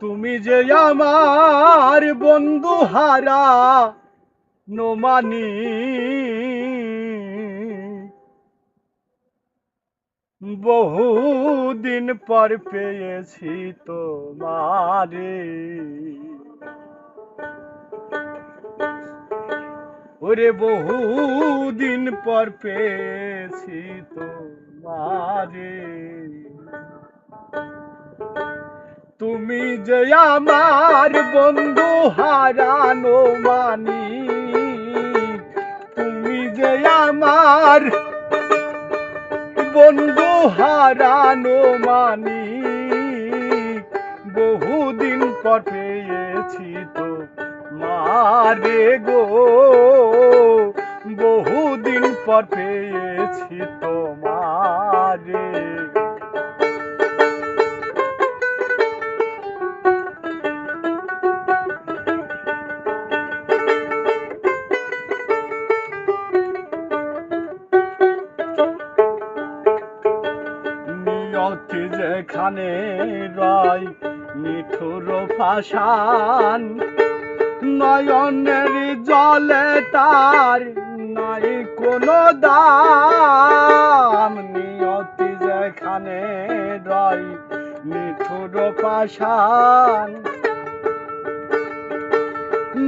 তুমি যে আমার বন্ধু হারা নোমানি, বহুদিন পর পেয়েছি তোমারে। ওরে বহুদিন পর পেয়েছি তোমারে। তুমি যে আমার বন্ধু হারানো মানি, তুমি যে আমার বন্ধু হারানো মানি, বহুদিন পর পেয়েছি তো মারে গো, বহুদিন পর পেয়েছি তোমারে। নিয়তি যেখানে রয় নিঠুর পাষাণ, নয়নের জলে তার নাই কোনো দাম। নিয়তি যেখানে রয় নিঠুর পাষাণ,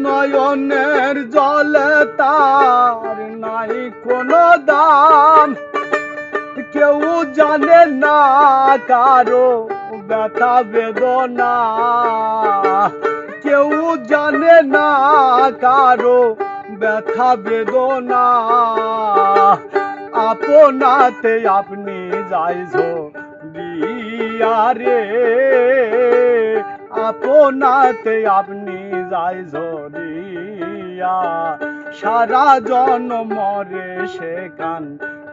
নয়নের জলে তার নাই কোনো দাম। কেউ জানে না কারো ব্যথা বেদনা, কেউ জানে না কারো ব্যথা বেদনা। আপনাতে আপনি যাইছো দিয়ারে, আপনাতে আপনি যাইছো দিয়া। সারা জন্মরে সে কান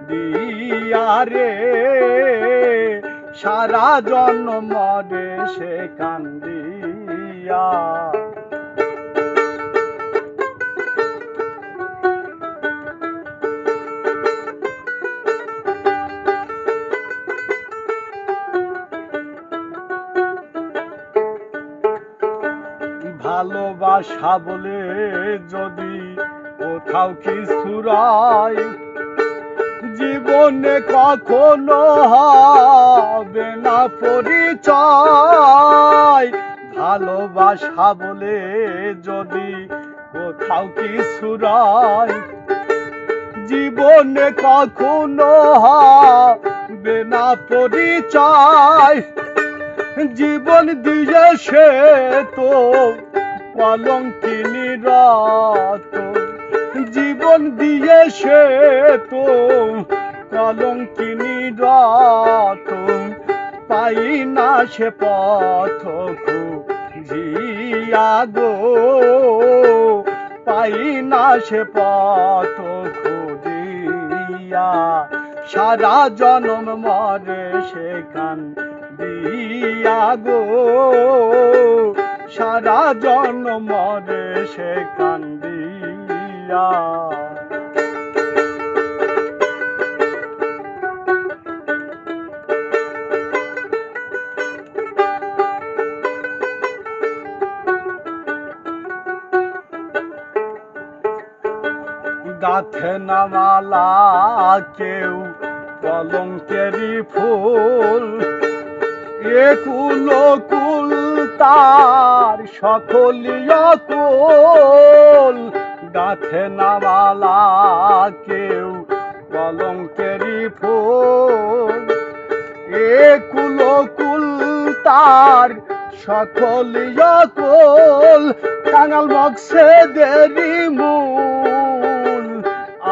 দিয়ারে, সারা জন্মরে সে কান দিয়া। ভালোবাসা বলে যদি কোথাও কিছু রয়, জীবনে কখনো হবে না পরিচয়। ভালোবাসা বলে যদি কোথাও কিছু রয়, জীবনে কখনো হবে না পরিচয়। জীবন দিয়ে সে তো কলঙ্কিনী রত, জীবন দিয়ে সে তো কলঙ্কিনী রত। পাই না সে পথ খুঁজিয়া গো, পাই না সে পথ খুঁজিয়া। সারা জনম মরে সে কান দিয়া গো, সারা জন্ম মরে সে কান দিয়া। গাথে না মালা কেউ কলঙ্কেরই ফুল, এ কুল কুল তার সকলিয়া কুল। গাথে না মালা কেউ কলঙ্কেরই ফুল, এ কুল কুল তার সকলিয়া কুল। কাঙাল মগসে দেরি মূল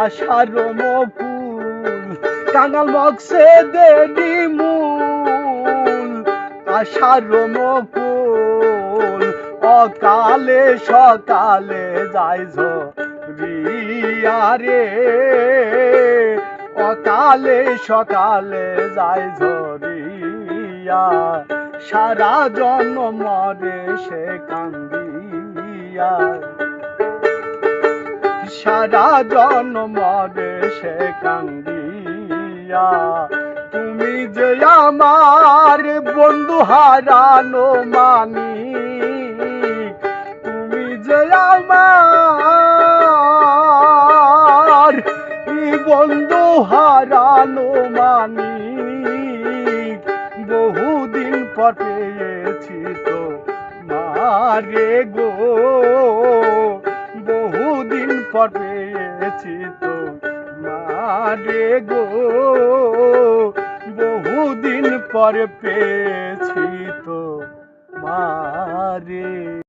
আশার মকুল, কাঙাল মগসে দেরি মূল আশার মকুল। অকালে সকালে যাইছো রিয়ারে, অকালে সকালে যাইছো রিয়া। সারা জন্ম মরে সে কান্দিয়া, সারা জন্ম মরে সে কান্দিয়া। তুমি যে আমার বন্ধু হারানো মানিক, তুমি যে আমার বন্ধু হারানো মানিক, বহুদিন পর পেয়েছি তো মারে গো, বহুদিন পর পেয়েছি তো মারে গো, বহুদিন পর পেয়েছি তো মারে।